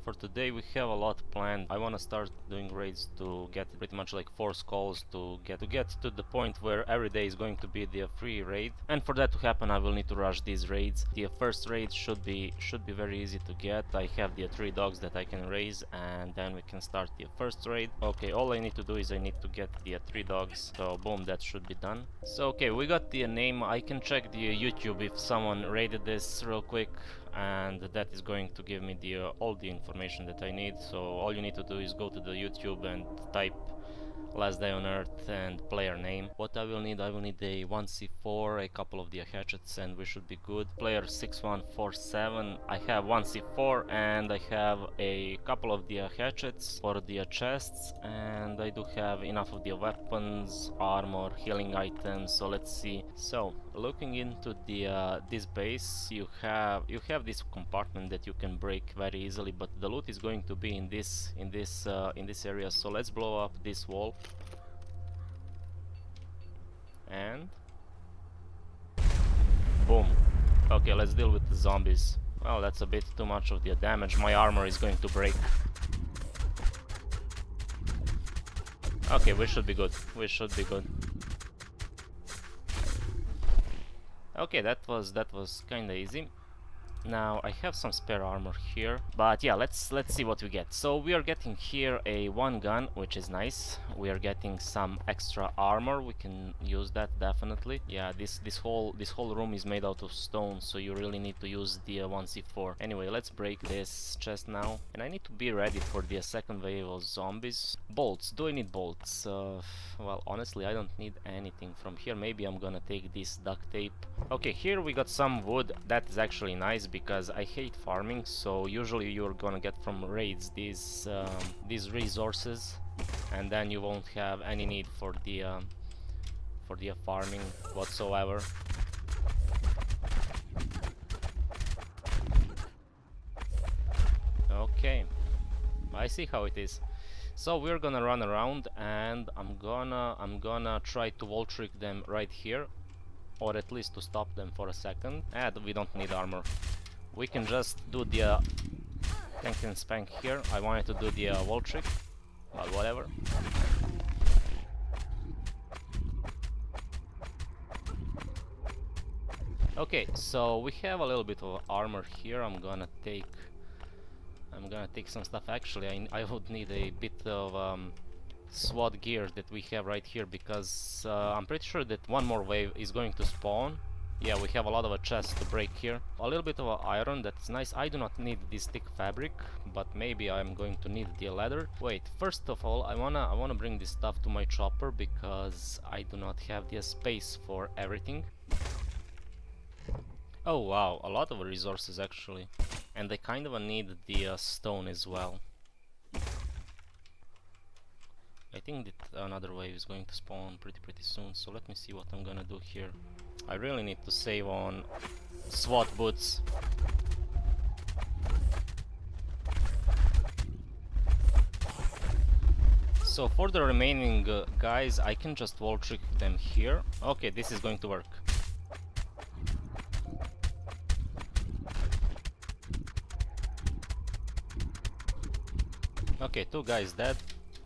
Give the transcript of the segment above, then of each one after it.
For today we have a lot planned. I want to start doing raids to get pretty much like 4 skulls to get to the point where every day is going to be the free raid. And for that to happen I will need to rush these raids. The first raid should be very easy to get. I have the 3 dogs that I can raise and then we can start the first raid. Okay, all I need to do is I need to get the 3 dogs. So boom, that should be done. So okay, we got the name. I can check the YouTube if someone raided this real quick, and that is going to give me the all the information that I need. So all you need to do is go to the YouTube and type Last Day on Earth and player name. What I will need a 1c4, a couple of the hatchets, and we should be good. Player 6147, I have 1c4 and I have a couple of the hatchets for the chests, and I do have enough of the weapons, armor, healing items. So let's see. So looking into the this base, you have this compartment that you can break very easily, but the loot is going to be in this area. So let's blow up this wall. And boom. Okay, let's deal with the zombies. Well, that's a bit too much of the damage. My armor is going to break. Okay, we should be good. We should be good. Okay, that was kinda easy. Now I have some spare armor here, but yeah, let's see what we get. So we are getting here a 1 gun, which is nice. We are getting some extra armor. We can use that definitely. Yeah, this whole room is made out of stone, so you really need to use the 1c4. Anyway, let's break this chest now, and I need to be ready for the second wave of zombies. Bolts. Do I need bolts? Well, honestly, I don't need anything from here. Maybe I'm gonna take this duct tape. Okay, here we got some wood. That is actually nice because I hate farming, so usually you're gonna get from raids these resources, and then you won't have any need for the farming whatsoever. Okay, I see how it is. So we're gonna run around, and I'm gonna try to wall trick them right here, or at least to stop them for a second. And we don't need armor. We can just do the tank and spank here. I wanted to do the wall trick, but whatever. Okay, so we have a little bit of armor here. I'm gonna take some stuff. Actually, I would need a bit of SWAT gear that we have right here, because I'm pretty sure that one more wave is going to spawn. Yeah, we have a lot of a chest to break here. A little bit of iron, that's nice. I do not need this thick fabric, but maybe I'm going to need the leather. Wait, first of all, I wanna bring this stuff to my chopper because I do not have the space for everything. Oh wow, a lot of resources actually. And I kind of need the stone as well. I think that another wave is going to spawn pretty soon, so let me see what I'm gonna do here. I really need to save on SWAT boots. So for the remaining guys, I can just wall trick them here. Okay, this is going to work. Okay, 2 guys dead.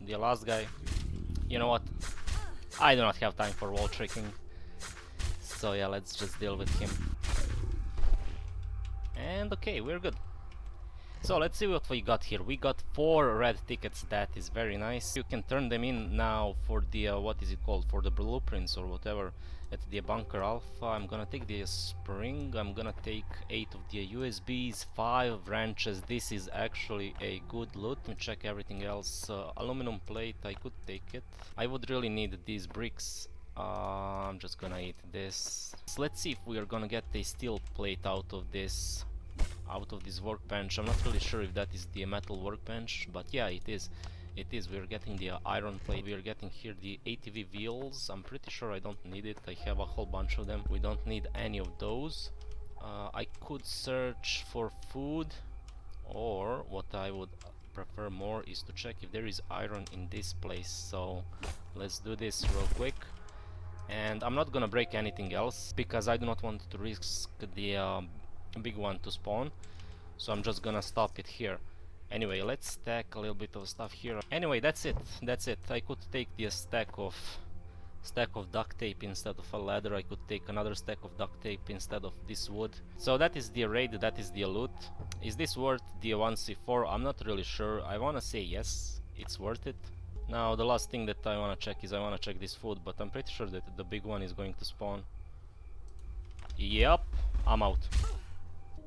The last guy, you know what, I do not have time for wall tricking, so yeah, let's just deal with him. And okay, we're good. So let's see what we got here. We got 4 red tickets. That is very nice. You can turn them in now for the what is it called, for the blueprints or whatever at the bunker Alpha. I'm gonna take the spring. I'm gonna take 8 of the USBs, 5 wrenches. This is actually a good loot. Let me check everything else. Aluminum plate, I could take it. I would really need these bricks. I'm just gonna eat this. So let's see if we are gonna get a steel plate out of this workbench. I'm not really sure if that is the metal workbench, but yeah, it is. We're getting the iron plate. We're getting here the ATV wheels. I'm pretty sure I don't need it. I have a whole bunch of them. We don't need any of those. I could search for food, or what I would prefer more is to check if there is iron in this place. So let's do this real quick. And I'm not gonna break anything else because I do not want to risk the big one to spawn, so I'm just gonna stop it here. Anyway, let's stack a little bit of stuff here. Anyway, that's it. That's it. I could take the stack of duct tape instead of a ladder. I could take another stack of duct tape instead of this wood. So that is the raid, that is the loot. Is this worth the 1c4? I'm not really sure. I wanna say yes, it's worth it. Now the last thing that I wanna check is I wanna check this food, but I'm pretty sure that the big one is going to spawn. Yep, I'm out.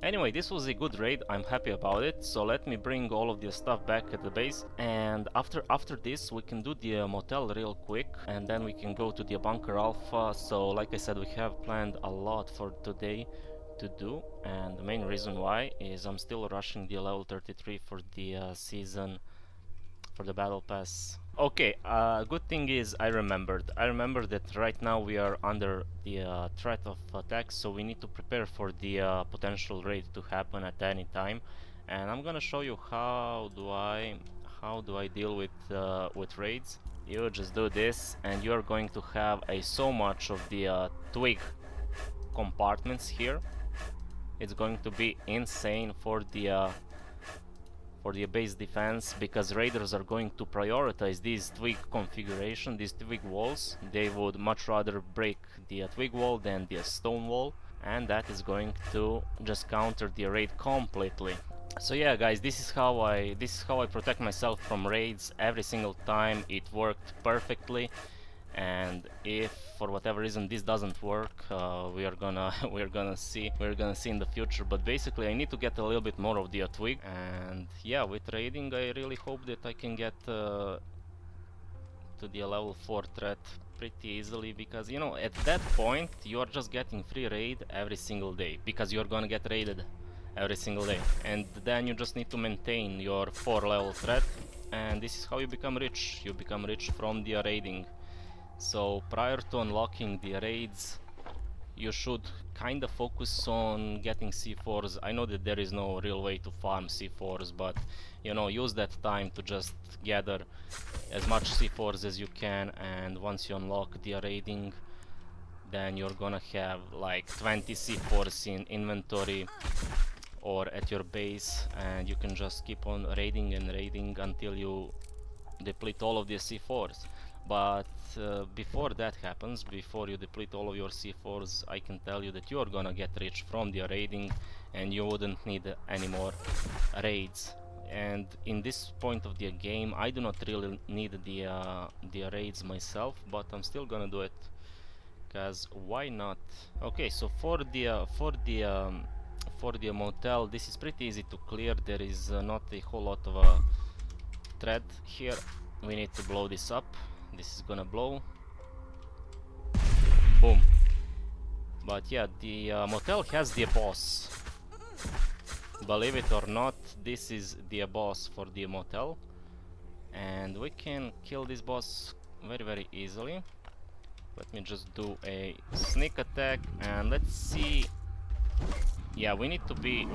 Anyway, this was a good raid, I'm happy about it, so let me bring all of the stuff back at the base, and after this we can do the motel real quick, and then we can go to the bunker Alpha. So like I said, we have planned a lot for today to do, and the main reason why is I'm still rushing the level 33 for the season, for the battle pass. Okay, good thing is I remembered that right now we are under the threat of attack, so we need to prepare for the potential raid to happen at any time. And I'm gonna show you how do I deal with raids. You just do this, and you're going to have so much of the twig compartments here. It's going to be insane for the base defense, because raiders are going to prioritize these twig configuration, these twig walls. They would much rather break the twig wall than the stone wall, and that is going to just counter the raid completely. So yeah, guys, this is how I protect myself from raids every single time. It worked perfectly. And if for whatever reason this doesn't work, we are gonna see in the future. But basically I need to get a little bit more of the twig, and yeah, with raiding I really hope that I can get to the level 4 threat pretty easily, because you know, at that point you are just getting free raid every single day, because you're gonna get raided every single day, and then you just need to maintain your 4 level threat, and this is how you become rich. You become rich from the raiding. So prior to unlocking the raids, you should kind of focus on getting C4s. I know that there is no real way to farm C4s, but you know, use that time to just gather as much C4s as you can, and once you unlock the raiding, then you're gonna have like 20 C4s in inventory or at your base, and you can just keep on raiding and raiding until you deplete all of the C4s. But before that happens, before you deplete all of your C4s, I can tell you that you are gonna get rich from the raiding, and you wouldn't need any more raids. And in this point of the game, I do not really need the raids myself, but I'm still gonna do it, cause why not? Okay, so for the motel, this is pretty easy to clear. There is not a whole lot of thread here. We need to blow this up. This is gonna blow. Boom. But yeah, the motel has the boss. Believe it or not, this is the boss for the motel, and we can kill this boss very easily. Let me just do a sneak attack, and let's see. Yeah, we need to be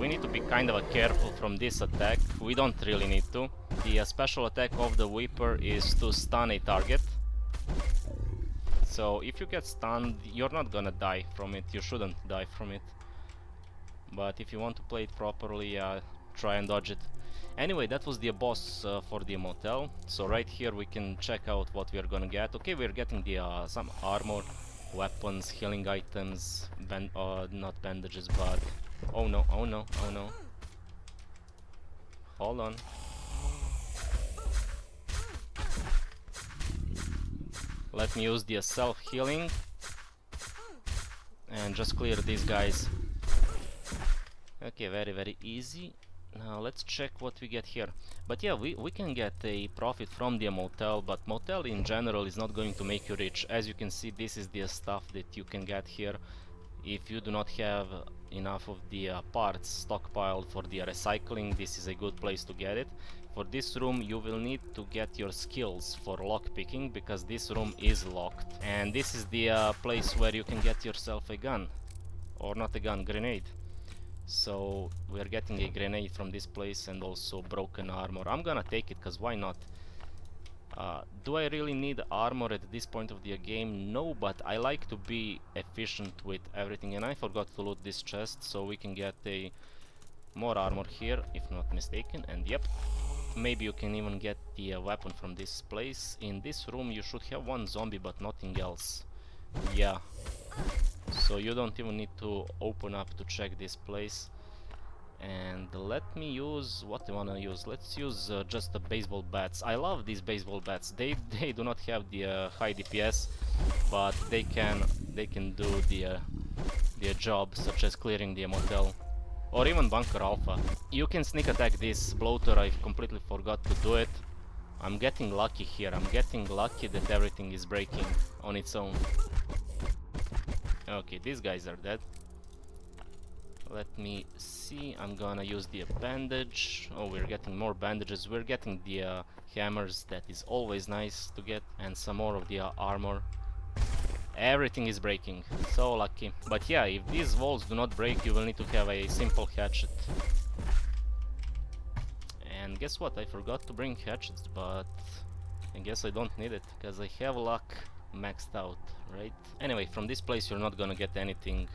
kind of careful from this attack. We don't really need to. The special attack of the Weeper is to stun a target. So if you get stunned, you're not gonna die from it. You shouldn't die from it. But if you want to play it properly, try and dodge it. Anyway, that was the boss for the motel. So right here we can check out what we are gonna get. Okay, we're getting the some armor, weapons, healing items, not bandages, but oh no. Hold on. Let me use the self-healing and just clear these guys. Okay, very easy. Now let's check what we get here. But yeah, we can get a profit from the motel, but motel in general is not going to make you rich. As you can see, this is the stuff that you can get here. If you do not have enough of the parts stockpiled for the recycling, this is a good place to get it. For this room you will need to get your skills for lockpicking, because this room is locked. And this is the place where you can get yourself a gun. Or not a gun, grenade. So we are getting a grenade from this place, and also broken armor. I'm gonna take it, because why not? Do I really need armor at this point of the game? No, but I like to be efficient with everything, and I forgot to loot this chest, so we can get a more armor here, if not mistaken, and yep, maybe you can even get the weapon from this place. In this room you should have one zombie but nothing else. Yeah, so you don't even need to open up to check this place. And let me use what I wanna use. Let's use just the baseball bats. I love these baseball bats. They do not have the high DPS, but they can do the job, such as clearing the motel or even bunker Alpha. You can sneak attack this bloater. I completely forgot to do it. I'm getting lucky here. I'm getting lucky that everything is breaking on its own. Okay, these guys are dead. Let me see, I'm gonna use the bandage. Oh, we're getting more bandages. We're getting the hammers, that is always nice to get, and some more of the armor. Everything is breaking, so lucky. But yeah, if these walls do not break, you will need to have a simple hatchet. And guess what, I forgot to bring hatchets, but I guess I don't need it, because I have luck maxed out, right? Anyway, from this place you're not gonna get anything.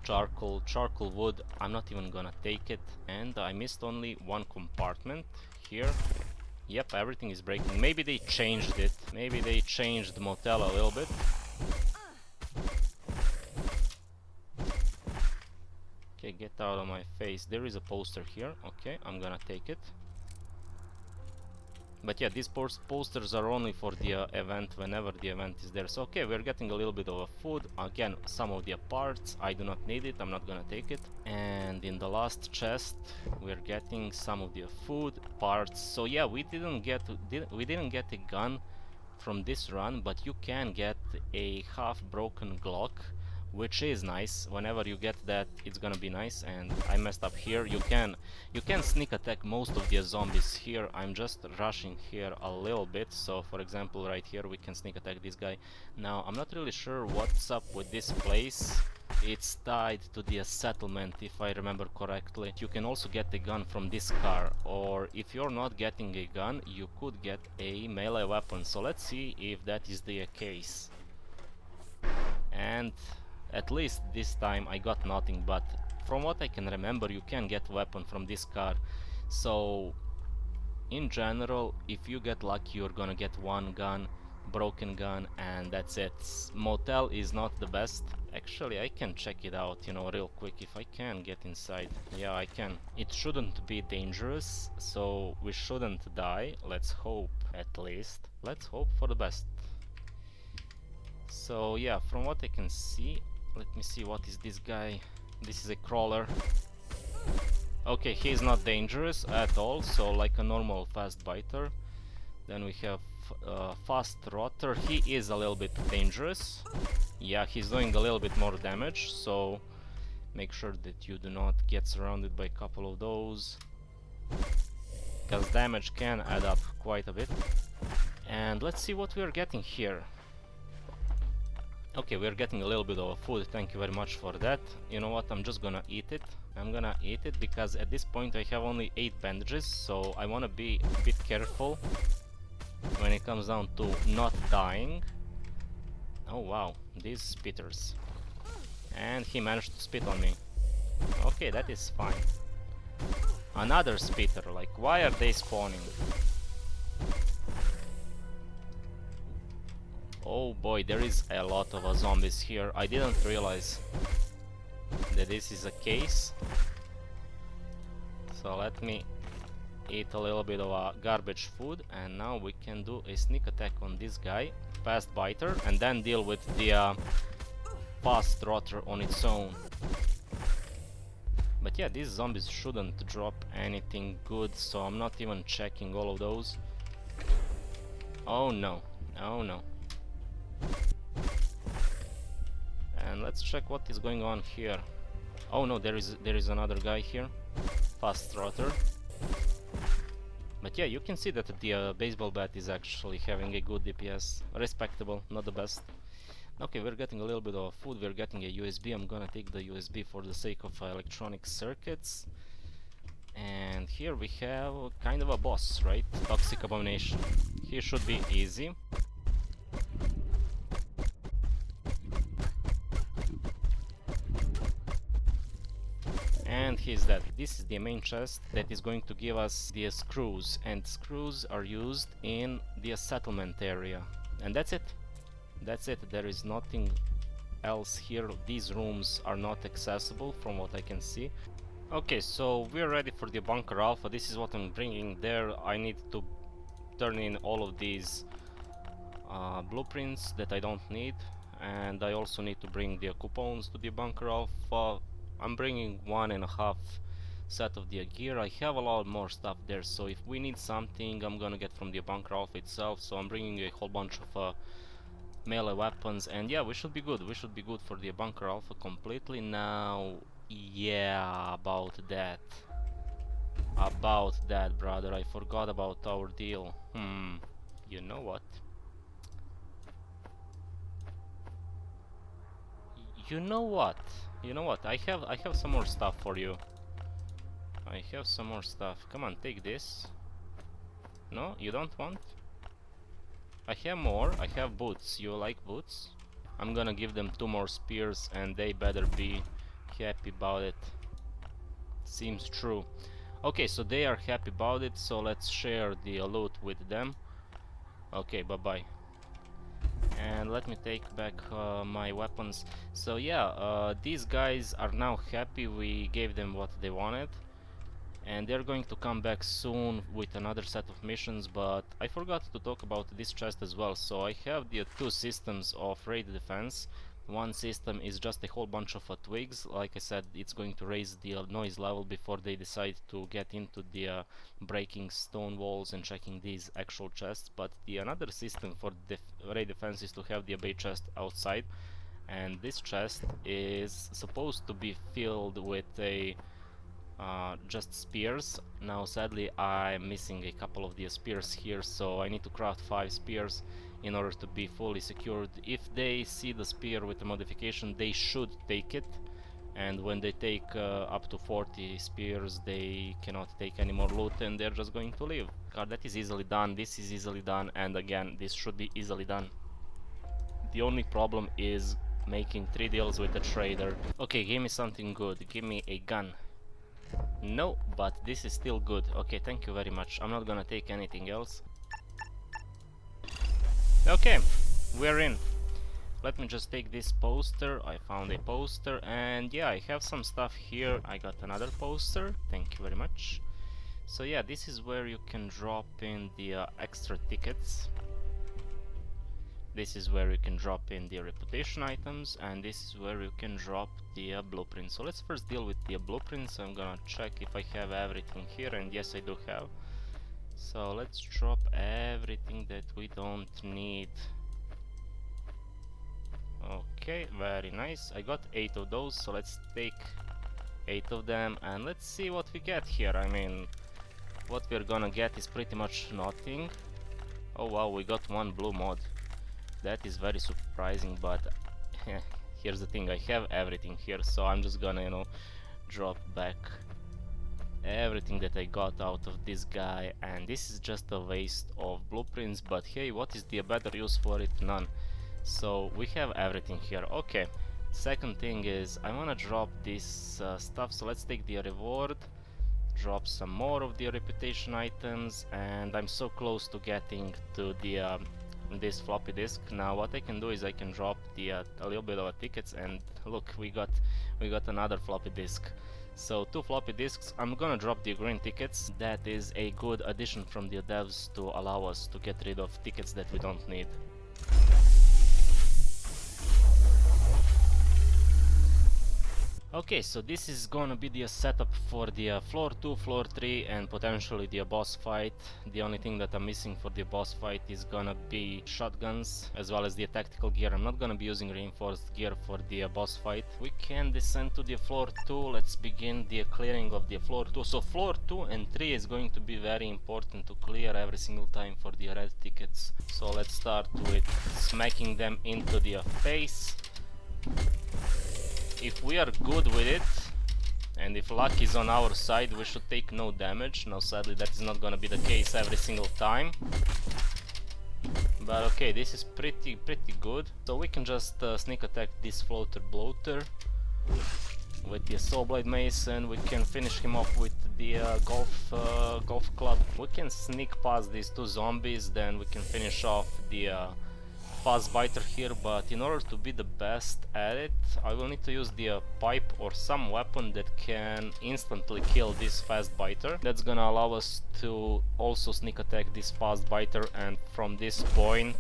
Charcoal wood, I'm not even gonna take it. And I missed only one compartment here. Yep, everything is breaking. Maybe they changed it. Maybe they changed the motel a little bit. Okay, get out of my face. There is a poster here. Okay, I'm gonna take it. But yeah, these posters are only for the event, whenever the event is there. So okay, we're getting a little bit of food. Again, some of the parts, I do not need it, I'm not gonna take it. And in the last chest, we're getting some of the food, parts. So yeah, we didn't get a gun from this run, but you can get a half broken Glock, which is nice. Whenever you get that, it's gonna be nice. And I messed up here. You can sneak attack most of the zombies here. I'm just rushing here a little bit. So for example, right here we can sneak attack this guy. Now I'm not really sure what's up with this place. It's tied to the settlement, if I remember correctly. You can also get a gun from this car, or if you're not getting a gun, you could get a melee weapon. So let's see if that is the case. And at least this time I got nothing, but from what I can remember, you can get weapon from this car. So in general, if you get lucky, you're gonna get one gun, broken gun, and that's it. Motel is not the best. Actually, I can check it out, you know, real quick, if I can get inside. Yeah, I can. It shouldn't be dangerous, so we shouldn't die. Let's hope, at least. Let's hope for the best. So yeah, from what I can see, let me see, what is this guy? This is a crawler. Okay, he's not dangerous at all, so like a normal fast biter. Then we have fast rotter. He is a little bit dangerous. Yeah, he's doing a little bit more damage, so make sure that you do not get surrounded by a couple of those, because damage can add up quite a bit. And let's see what we are getting here. Okay, we're getting a little bit of food, thank you very much for that. You know what, I'm just gonna eat it. I'm gonna eat it because at this point I have only 8 bandages, so I wanna be a bit careful when it comes down to not dying. Oh wow, these spitters. And he managed to spit on me. Okay, that is fine. Another spitter, like why are they spawning? Oh boy, there is a lot of zombies here. I didn't realize that this is a case. So let me eat a little bit of garbage food, and now we can do a sneak attack on this guy, fast biter, and then deal with the fast rotter on its own. But yeah, these zombies shouldn't drop anything good, so I'm not even checking all of those. Oh no, oh no. And let's check what is going on here. Oh no, there is another guy here, fast rotter. But yeah, you can see that the baseball bat is actually having a good DPS, respectable, not the best. Okay, we're getting a little bit of food, we're getting a USB. I'm gonna take the USB for the sake of electronic circuits. And here we have kind of a boss, right? Toxic Abomination. He should be easy. And and he's dead. This is the main chest that is going to give us the screws, and screws are used in the settlement area. And that's it. That's it. There is nothing else here. These rooms are not accessible from what I can see. Okay, so we're ready for the bunker Alpha. This is what I'm bringing there. I need to turn in all of these blueprints that I don't need, and I also need to bring the coupons to the bunker Alpha. I'm bringing 1.5 set of the gear. I have a lot more stuff there, so if we need something I'm gonna get from the bunker Alpha itself. So I'm bringing a whole bunch of melee weapons, and yeah, we should be good. We should be good for the bunker Alpha completely. Now, yeah, about that, brother, I forgot about our deal. You know what? You know what? You know what? I have some more stuff for you. I have some more stuff. Come on, take this. No, you don't want? I have more. I have boots. You like boots? I'm gonna give them 2 more spears and they better be happy about it. Seems true. Okay, so they are happy about it, so let's share the loot with them. Okay, bye-bye. And let me take back my weapons. So yeah, these guys are now happy. We gave them what they wanted, and they're going to come back soon with another set of missions. But I forgot to talk about this chest as well. So I have the 2 systems of raid defense. One system is just a whole bunch of twigs. Like I said, it's going to raise the noise level before they decide to get into the breaking stone walls and checking these actual chests. But the another system for raid defense is to have the bay chest outside, and this chest is supposed to be filled with a just spears. Now sadly I'm missing a couple of the spears here, so I need to craft 5 spears in order to be fully secured. If they see the spear with the modification, they should take it, and when they take up to 40 spears they cannot take any more loot and they're just going to leave. That is easily done, this is easily done, and again this should be easily done. The only problem is making 3 deals with a trader. Okay, give me something good, give me a gun. No, but this is still good. Okay, thank you very much. I'm not gonna take anything else. Okay, we're in. Let me just take this poster. I found a poster, and yeah, I have some stuff here. I got another poster. Thank you very much. So yeah, this is where you can drop in the extra tickets. This is where you can drop in the reputation items, and this is where you can drop the blueprints. So let's first deal with the blueprints. I'm gonna check if I have everything here, and yes, I do have. So let's drop everything that we don't need. Okay, very nice. I got 8 of those, so let's take 8 of them and let's see what we get here. I mean, what we're gonna get is pretty much nothing. Oh wow, we got 1 blue mod. That is very surprising, but here's the thing, I have everything here, so I'm just gonna, you know, drop back everything that I got out of this guy, and this is just a waste of blueprints, but hey, what is the better use for it? None. So we have everything here. Okay, second thing is I wanna drop this stuff, so let's take the reward, drop some more of the reputation items, and I'm so close to getting to the this floppy disk. Now what I can do is I can drop the a little bit of tickets, and look, we got another floppy disk. So 2 floppy disks. I'm gonna drop the green tickets. That is a good addition from the devs to allow us to get rid of tickets that we don't need. Okay, so this is gonna be the setup for the floor 2, floor 3, and potentially the boss fight. The only thing that I'm missing for the boss fight is gonna be shotguns, as well as the tactical gear. I'm not gonna be using reinforced gear for the boss fight. We can descend to the floor 2. Let's begin the clearing of the floor 2. So floor 2 and 3 is going to be very important to clear every single time for the red tickets. So let's start with smacking them into the face. If we are good with it, and if luck is on our side, we should take no damage. Now sadly that is not gonna be the case every single time. But okay, this is pretty good. So we can just sneak attack this floater bloater. with the Soul Blade Mace, and we can finish him off with the golf club. We can sneak past these two zombies, then we can finish off the fast biter here, but in order to be the best at it, I will need to use the pipe or some weapon that can instantly kill this fast biter. That's gonna allow us to also sneak attack this fast biter, and from this point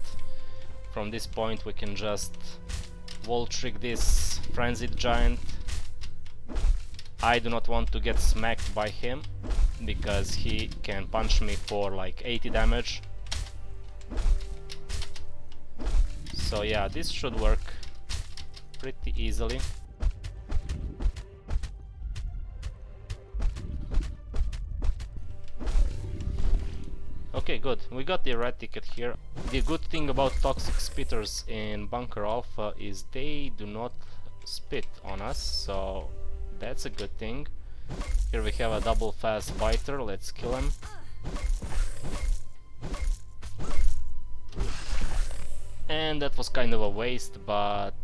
we can just wall trick this frenzied giant. I do not want to get smacked by him because he can punch me for like 80 damage. So yeah, this should work pretty easily. Okay, good. We got the red ticket here. The good thing about toxic spitters in Bunker Alpha is they do not spit on us, so that's a good thing. Here we have a double fast biter. Let's kill him. And that was kind of a waste, but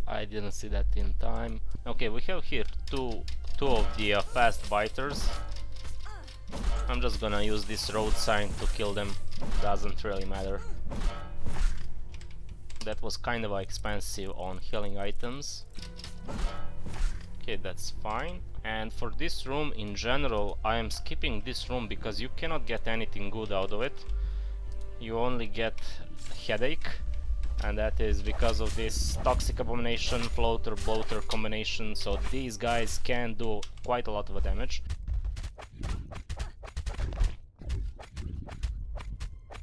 I didn't see that in time. Okay, we have here two of the fast biters. I'm just gonna use this road sign to kill them. Doesn't really matter. That was kind of expensive on healing items. Okay, that's fine. And for this room in general, I am skipping this room because you cannot get anything good out of it. You only get headache, and that is because of this toxic abomination floater bloater combination. So these guys can do quite a lot of damage.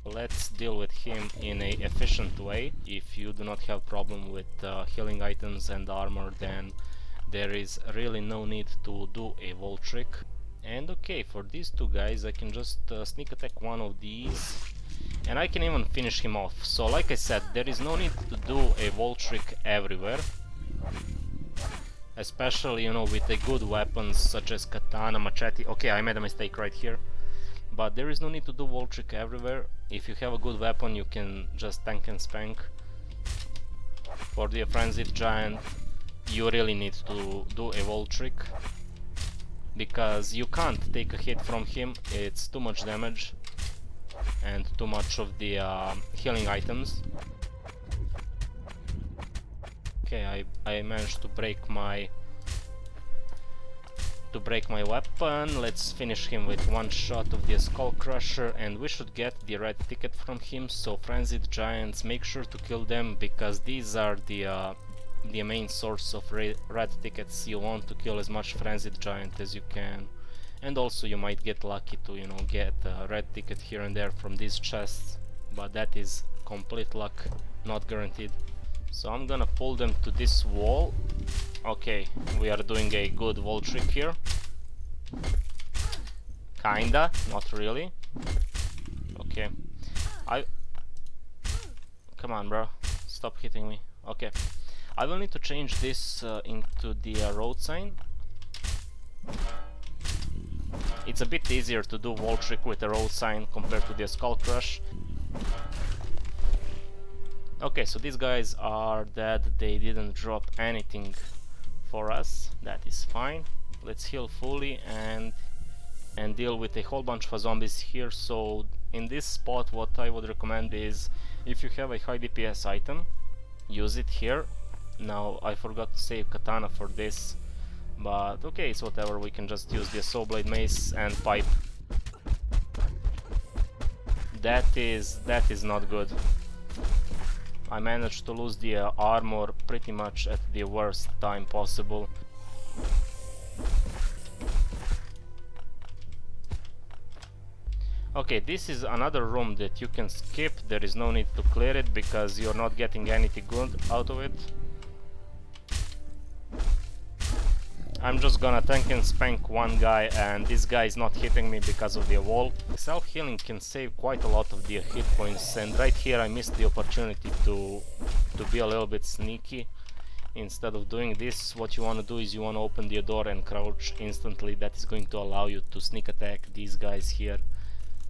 Let's deal with him in a efficient way. If you do not have problem with healing items and armor, then there is really no need to do a wall trick. And okay, for these two guys I can just sneak attack one of these, and I can even finish him off. So like I said, there is no need to do a wall trick everywhere, especially, you know, with the good weapons such as katana, machete. Okay, I made a mistake right here, but there is no need to do wall trick everywhere. If you have a good weapon, you can just tank and spank. For the frenzied giant, you really need to do a wall trick, because you can't take a hit from him. It's too much damage and too much of the healing items. Okay, I managed to break my weapon. Let's finish him with one shot of the skull crusher, and we should get the red ticket from him. So frenzied giants, make sure to kill them, because these are the main source of red tickets. You want to kill as much frenzied giant as you can, and also you might get lucky to, you know, get a red ticket here and there from these chests, but that is complete luck, not guaranteed. So I'm gonna pull them to this wall. Okay, we are doing a good wall trick here. Kinda, not really. Okay, come on, bro, stop hitting me. Okay, I will need to change this into the road sign. It's a bit easier to do wall trick with a road sign compared to the skull crush. Okay, so these guys are dead. They didn't drop anything for us. That is fine. Let's heal fully and deal with a whole bunch of zombies here. So in this spot, what I would recommend is, if you have a high DPS item, use it here. Now I forgot to save katana for this, but okay, it's whatever. We can just use the Soul Blade Mace and pipe. That is not good. I managed to lose the armor pretty much at the worst time possible. Okay, this is another room that you can skip. There is no need to clear it because you're not getting anything good out of it. I'm just gonna tank and spank one guy, and this guy is not hitting me because of the wall. Self-healing can save quite a lot of the hit points, and right here I missed the opportunity to be a little bit sneaky. Instead of doing this, what you want to do is you want to open the door and crouch instantly. That is going to allow you to sneak attack these guys here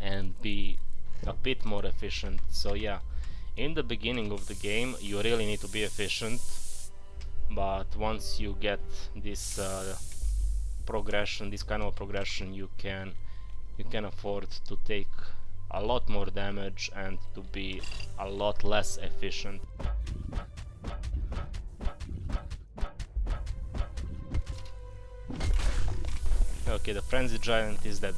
and be a bit more efficient. So yeah, in the beginning of the game you really need to be efficient, but once you get this progression, this kind of progression, you can afford to take a lot more damage and to be a lot less efficient. Okay, the Frenzy Giant is dead.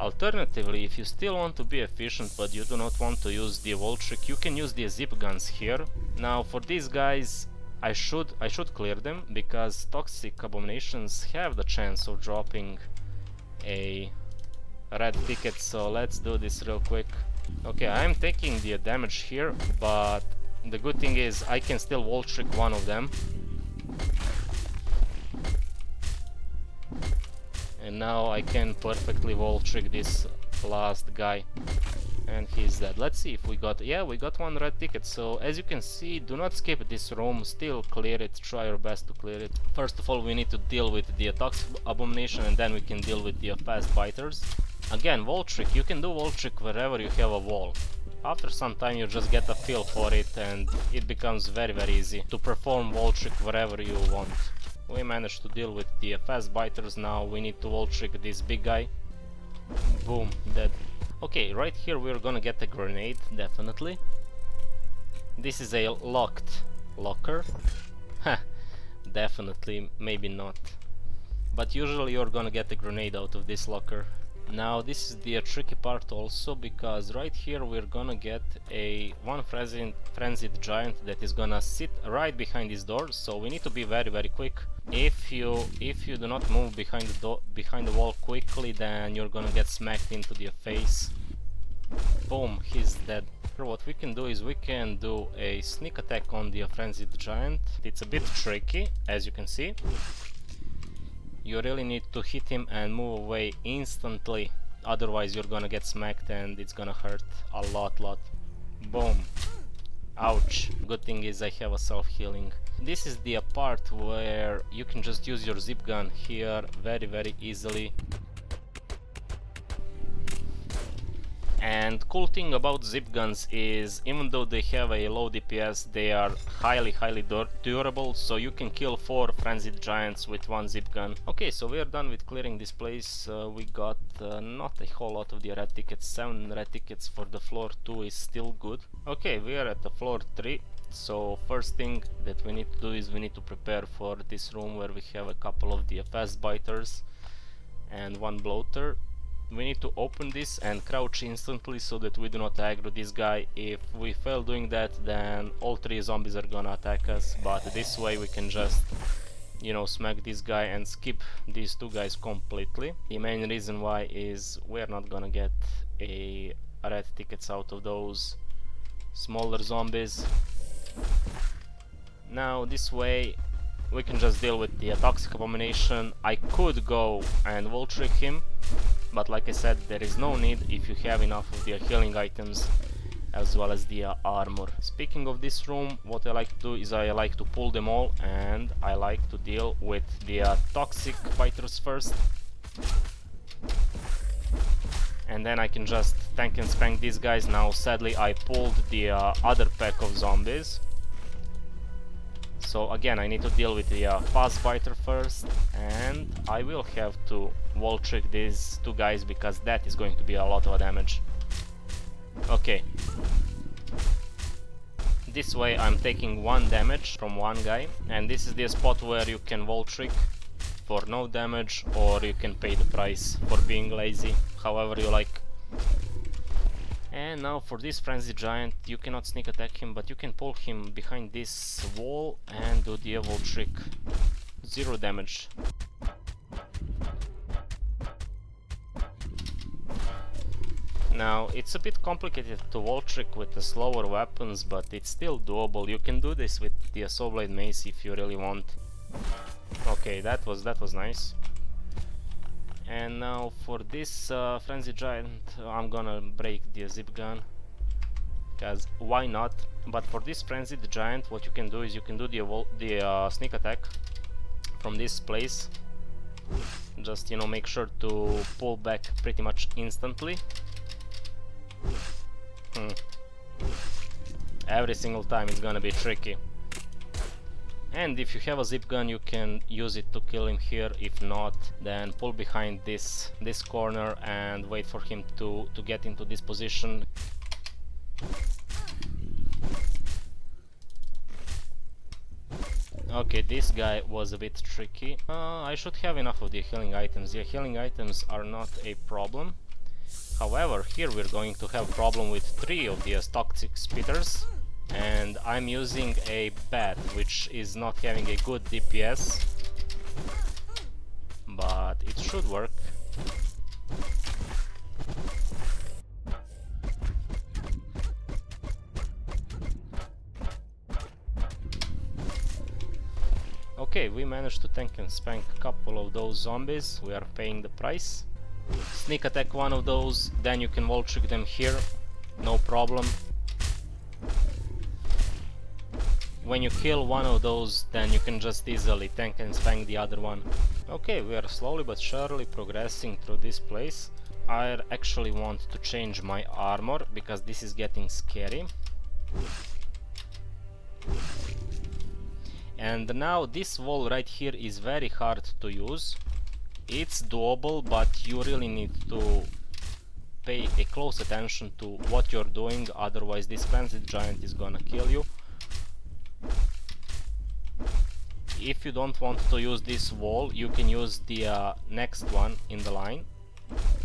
Alternatively, if you still want to be efficient but you do not want to use the wall trick, you can use the zip guns here. Now for these guys, I should clear them, because toxic abominations have the chance of dropping a red ticket, so let's do this real quick. Okay, I'm taking the damage here, but the good thing is I can still wall trick one of them. And now I can perfectly wall trick this last guy. And he's dead. Let's see if we got... yeah, we got one red ticket. So as you can see, do not skip this room, still clear it, try your best to clear it. First of all, we need to deal with the toxic abomination, and then we can deal with the fast biters. Again, wall trick, you can do wall trick wherever you have a wall. After some time you just get a feel for it, and it becomes very easy to perform wall trick wherever you want. We managed to deal with the fast biters. Now we need to wall trick this big guy. Boom, dead. Okay, right here we're gonna get a grenade, definitely. This is a locked locker. Ha, definitely, maybe not. But usually you're gonna get a grenade out of this locker. Now this is the tricky part also, because right here we're gonna get one frenzied giant that is gonna sit right behind this door, so we need to be very quick. If you do not move behind the wall quickly, then you're gonna get smacked into the face. Boom, he's dead. Here what we can do is we can do a sneak attack on the frenzied giant. It's a bit tricky, as you can see. You really need to hit him and move away instantly, otherwise you're gonna get smacked and it's gonna hurt a lot. Boom. Ouch. Good thing is I have a self-healing. This is the part where you can just use your zip gun here very easily. And cool thing about zip guns is, even though they have a low DPS, they are highly durable, so you can kill 4 frenzied giants with one zip gun. Okay, so we are done with clearing this place. We got not a whole lot of the red tickets. 7 red tickets for the floor 2 is still good. Okay, we are at the floor 3. So first thing that we need to do is we need to prepare for this room where we have a couple of the fast biters and one bloater. We need to open this and crouch instantly so that we do not aggro this guy. If we fail doing that, then all 3 zombies are gonna attack us, but this way we can just, you know, smack this guy and skip these 2 guys completely. The main reason why is we're not gonna get a red tickets out of those smaller zombies. Now this way we can just deal with the toxic abomination. I could go and wall trick him, but like I said, there is no need if you have enough of the healing items as well as the armor. Speaking of this room, what I like to do is I like to pull them all, and I like to deal with the toxic biters first. And then I can just tank and spank these guys. Now sadly I pulled the other pack of zombies. So again, I need to deal with the fast biter first, and I will have to wall trick these 2 guys because that is going to be a lot of damage. Okay. This way I'm taking 1 damage from one guy, and this is the spot where you can wall trick for no damage, or you can pay the price for being lazy, however you like. And now for this frenzy giant, you cannot sneak attack him, but you can pull him behind this wall and do the wall trick. 0 damage. Now it's a bit complicated to wall trick with the slower weapons, but it's still doable. You can do this with the Soul Blade Mace if you really want. Okay, that was nice. And now for this frenzy giant, I'm gonna break the zip gun, because why not? But for this frenzied giant, what you can do is you can do the sneak attack from this place. Just, you know, make sure to pull back pretty much instantly. Every single time it's gonna be tricky. And if you have a zip gun, you can use it to kill him here. If not, then pull behind this corner and wait for him to get into this position. Okay, this guy was a bit tricky. I should have enough of the healing items. The healing items are not a problem. However, here we're going to have problem with 3 of the toxic spitters. And I'm using a bat, which is not having a good DPS. But it should work. Okay, we managed to tank and spank a couple of those zombies. We are paying the price. Sneak attack one of those, then you can wall trick them here. No problem. When you kill one of those, then you can just easily tank and spank the other one. Okay, we are slowly but surely progressing through this place. I actually want to change my armor because this is getting scary. And now this wall right here is very hard to use. It's doable, but you really need to pay a close attention to what you're doing, otherwise this frenzied giant is gonna kill you. If you don't want to use this wall, you can use the next one in the line.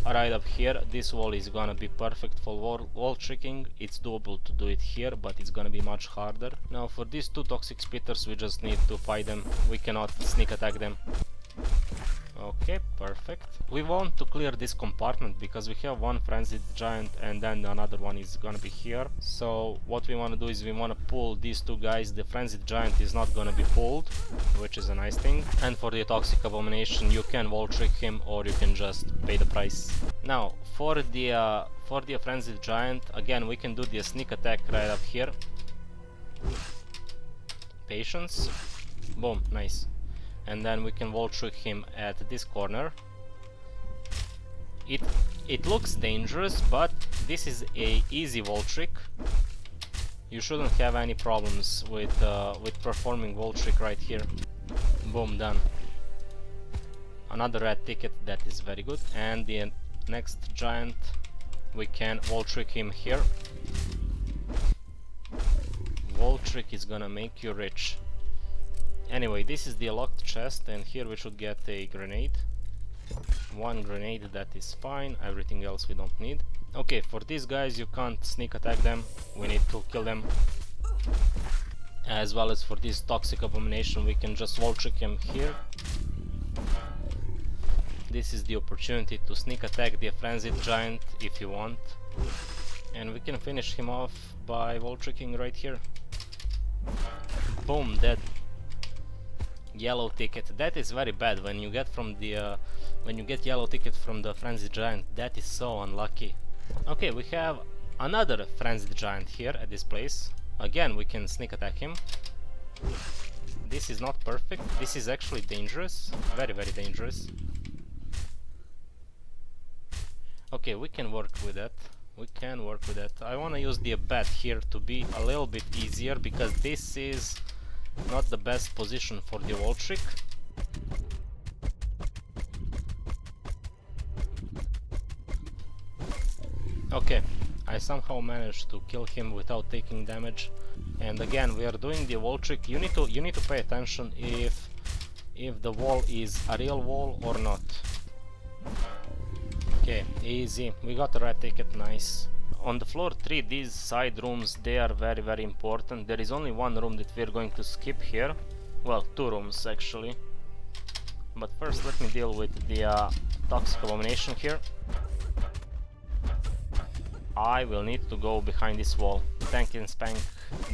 Right up here, this wall is gonna be perfect for wall tricking. It's doable to do it here, but it's gonna be much harder. Now for these 2 toxic spitters, we just need to fight them. We cannot sneak attack them. Okay, perfect. We want to clear this compartment because we have one frenzied giant and then another one is gonna be here. So what we want to do is we want to pull these 2 guys. The frenzied giant is not gonna be pulled, which is a nice thing. And for the toxic abomination, you can wall trick him or you can just pay the price. Now for the frenzied giant, again we can do the sneak attack right up here. Patience. Boom, nice. And then we can wall trick him at this corner. It looks dangerous, but this is a easy wall trick. You shouldn't have any problems with performing wall trick right here. Boom, done. Another red ticket, that is very good. And the next giant, we can wall trick him here. Wall trick is gonna make you rich. Anyway, this is the locked chest, and here we should get a grenade. 1 grenade, that is fine, everything else we don't need. Okay, for these guys you can't sneak attack them, we need to kill them. As well as for this toxic abomination, we can just wall trick him here. This is the opportunity to sneak attack the frenzied giant if you want. And we can finish him off by wall tricking right here. Boom, dead. Yellow ticket. That is very bad when you get from the when you get yellow ticket from the frenzied giant. That is so unlucky. Okay, we have another frenzied giant here at this place. Again, we can sneak attack him. This is not perfect. This is actually dangerous. Very, very dangerous. Okay, we can work with that. We can work with that. I want to use the bat here to be a little bit easier because this is not the best position for the wall trick. Okay, I somehow managed to kill him without taking damage. And again, we are doing the wall trick. You need to pay attention if the wall is a real wall or not. Okay, easy. We got a red ticket, nice. On the floor 3, these side rooms, they are very, very important. There is only one room that we're going to skip here. Well, 2 rooms actually. But first let me deal with the toxic abomination here. I will need to go behind this wall, tank and spank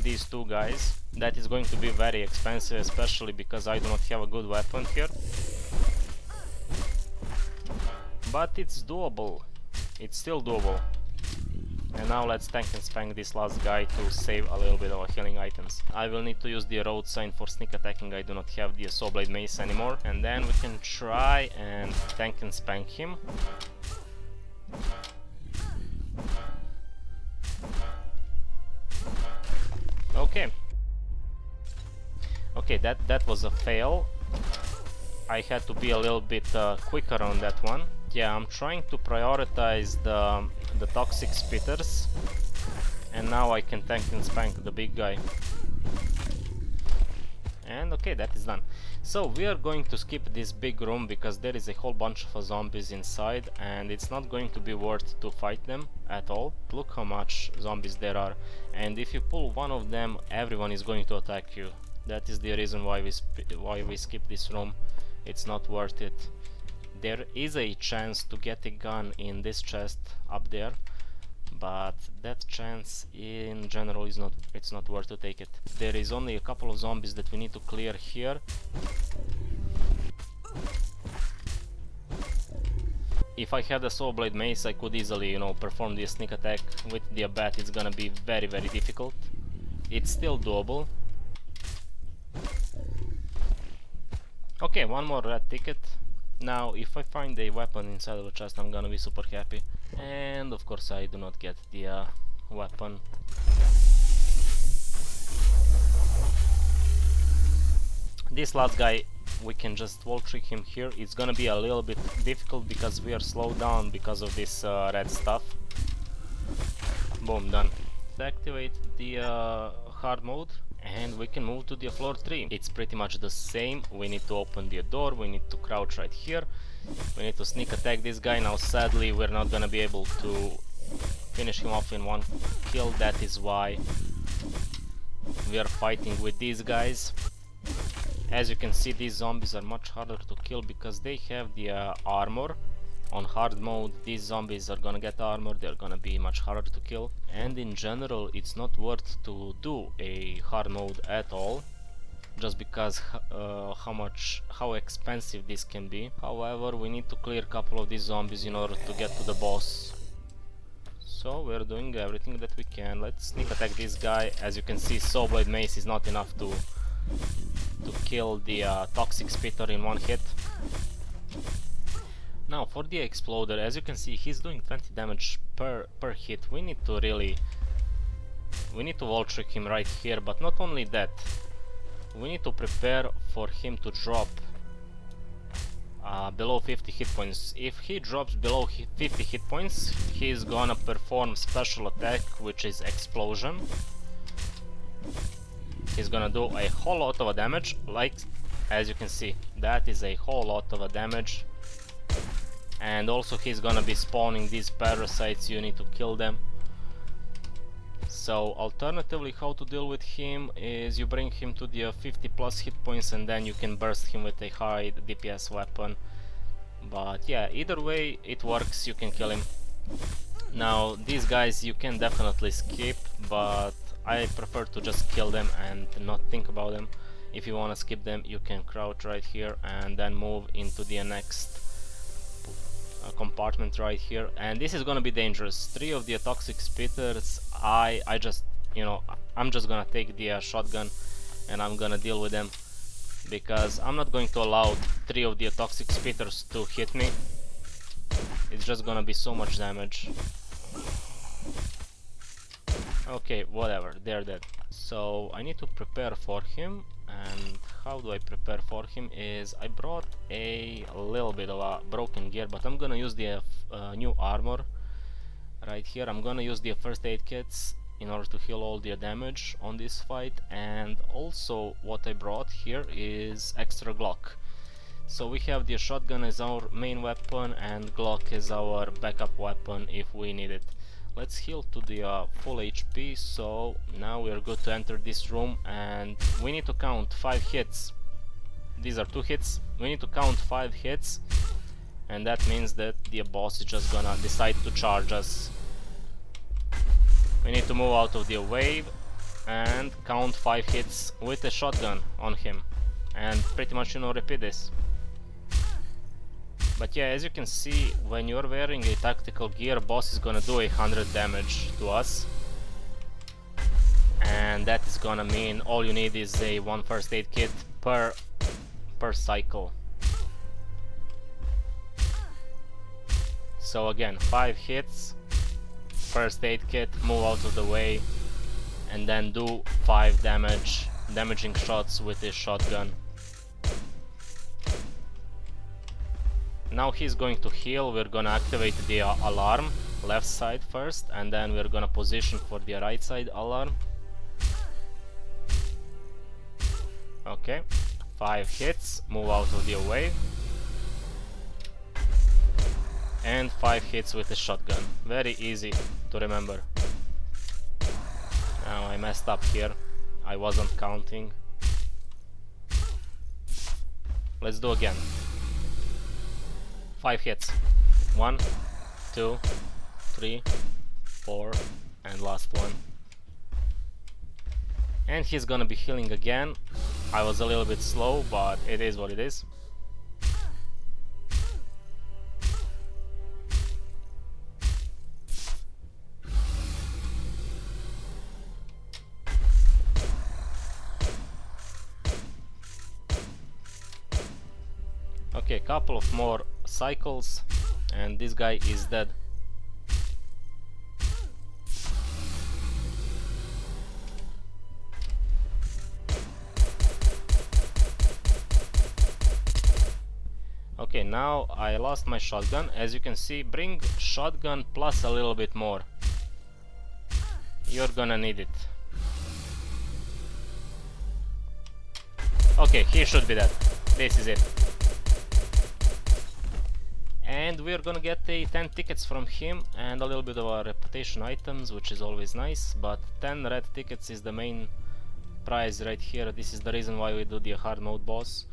these 2 guys. That is going to be very expensive, especially because I do not have a good weapon here. But it's doable. It's still doable. And now let's tank and spank this last guy to save a little bit of our healing items. I will need to use the road sign for sneak attacking. I do not have the saw blade mace anymore. And then we can try and tank and spank him. Okay. Okay, that was a fail. I had to be a little bit quicker on that one. Yeah, I'm trying to prioritize the toxic spitters, and now I can tank and spank the big guy. And okay, that is done. So we are going to skip this big room because there is a whole bunch of zombies inside and it's not going to be worth to fight them at all. Look how much zombies there are, and if you pull one of them, everyone is going to attack you. That is the reason why we skip this room. It's not worth it. There is a chance to get a gun in this chest up there, but that chance in general is not worth to take it. There is only a couple of zombies that we need to clear here. If I had a saw blade mace, I could easily, you know, perform the sneak attack. With the bat it's gonna be very difficult. It's still doable. Okay, one more red ticket. Now, if I find a weapon inside of the chest, I'm gonna be super happy. And of course I do not get the weapon. This last guy, we can just wall trick him here. It's gonna be a little bit difficult because we are slowed down because of this red stuff. Boom, done. Activate the hard mode and we can move to the floor 3. It's pretty much the same. We need to open the door, we need to crouch right here, we need to sneak attack this guy. Now sadly we're not gonna be able to finish him off in one kill. That is why we are fighting with these guys. As you can see, these zombies are much harder to kill because they have the armor. On hard mode these zombies are gonna get armor, they're gonna be much harder to kill, and in general it's not worth to do a hard mode at all, just because how expensive this can be. However, we need to clear a couple of these zombies in order to get to the boss, so we're doing everything that we can. Let's sneak attack this guy. As you can see, saw blade mace is not enough to kill the toxic spitter in one hit. Now for the exploder, as you can see, he's doing 20 damage per hit. We need to wall trick him right here, but not only that, we need to prepare for him to drop below 50 hit points. If he drops below 50 hit points, he's gonna perform special attack, which is explosion. He's gonna do a whole lot of damage, like as you can see, that is a whole lot of damage. And also he's gonna be spawning these parasites, you need to kill them. So alternatively, how to deal with him is you bring him to the 50 plus hit points and then you can burst him with a high DPS weapon. But yeah, either way it works, you can kill him. Now these guys you can definitely skip, but I prefer to just kill them and not think about them. If you wanna skip them, you can crouch right here and then move into the next compartment right here, and this is gonna be dangerous. 3 of the toxic spitters, I just, you know, I'm just gonna take the shotgun and I'm gonna deal with them, because I'm not going to allow 3 of the toxic spitters to hit me. It's just gonna be so much damage. Okay, whatever, they're dead. So I need to prepare for him, and how do I prepare for him is I brought a little bit of a broken gear, but I'm gonna use the new armor right here. I'm gonna use the first aid kits in order to heal all the damage on this fight, and also what I brought here is extra Glock. So we have the shotgun as our main weapon and Glock as our backup weapon if we need it. Let's heal to the full HP, so now we are good to enter this room, and we need to count 5 hits. These are 2 hits, we need to count 5 hits, and that means that the boss is just gonna decide to charge us. We need to move out of the wave and count 5 hits with a shotgun on him, and pretty much, you know, repeat this. But yeah, as you can see, when you're wearing a tactical gear, boss is gonna do 100 damage to us. And that is gonna mean all you need is a 1 first aid kit per cycle. So again, 5 hits, first aid kit, move out of the way, and then do 5 damage damaging shots with his shotgun. Now he's going to heal. We're gonna activate the alarm left side first, and then we're gonna position for the right side alarm. Okay, 5 hits, move out of the way. And 5 hits with the shotgun. Very easy to remember. Now I messed up here. I wasn't counting. Let's do again. 5 hits. 1, 2, 3, 4, and last one. And he's gonna be healing again. I was a little bit slow, but it is what it is. Okay, couple of more cycles and this guy is dead. Okay, now I lost my shotgun. As you can see, bring shotgun plus a little bit more. You're gonna need it. Okay, he should be dead. This is it. And we're gonna get 10 tickets from him and a little bit of our reputation items, which is always nice, but 10 red tickets is the main prize right here. This is the reason why we do the hard mode boss.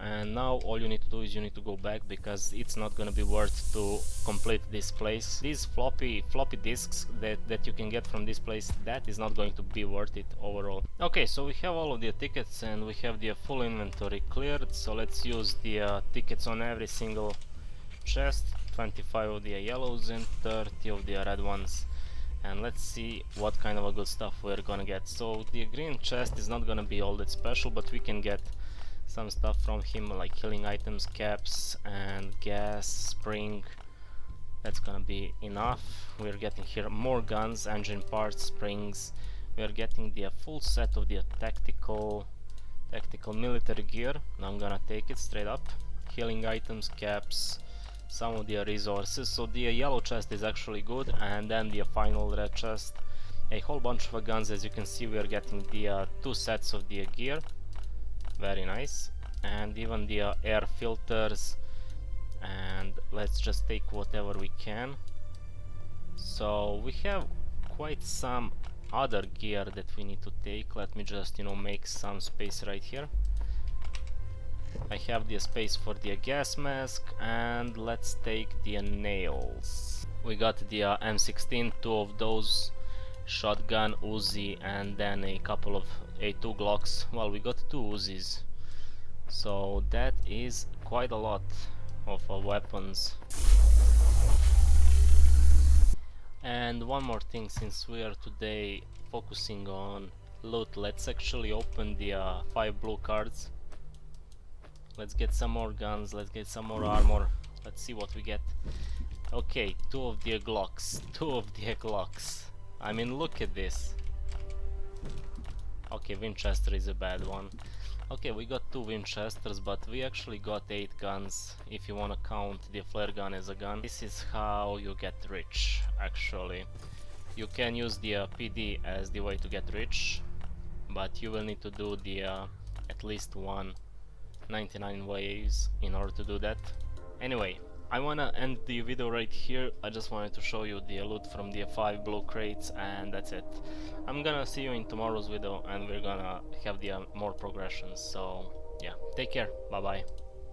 And now all you need to do is you need to go back, because it's not gonna be worth to complete this place. These floppy disks that you can get from this place, that is not going to be worth it overall. Okay, so we have all of the tickets and we have the full inventory cleared, so let's use the tickets on every single chest. 25 of the yellows and 30 of the red ones. And let's see what kind of a good stuff we're gonna get. So the green chest is not gonna be all that special, but we can get some stuff from him, like healing items, caps and gas, spring. That's gonna be enough. We're getting here more guns, engine parts, springs. We're getting the full set of the tactical military gear. I'm gonna take it straight up. Healing items, caps, some of the resources. So the yellow chest is actually good, and then the final red chest, a whole bunch of guns. As you can see, we are getting the 2 sets of the gear. Very nice. And even the air filters, and let's just take whatever we can. So we have quite some other gear that we need to take. Let me just, make some space right here. I have the space for the gas mask, and let's take the nails. We got the M16, 2 of those, shotgun, Uzi, and then a couple of 2 Glocks. Well, we got 2 Uzis, so that is quite a lot of weapons. And one more thing, since we are today focusing on loot, let's actually open the 5 blue cards. Let's get some more guns, let's get some more armor, let's see what we get. Okay, 2 of the Glocks, 2 of the Glocks. I mean, look at this. Okay, Winchester is a bad one. Okay, we got 2 Winchesters, but we actually got 8 guns, if you wanna count the flare gun as a gun. This is how you get rich, actually. You can use the PD as the way to get rich, but you will need to do the at least 199 ways in order to do that. Anyway, I wanna end the video right here. I just wanted to show you the loot from the 5 blue crates, and that's it. I'm gonna see you in tomorrow's video, and we're gonna have the more progressions. So yeah, take care, bye bye.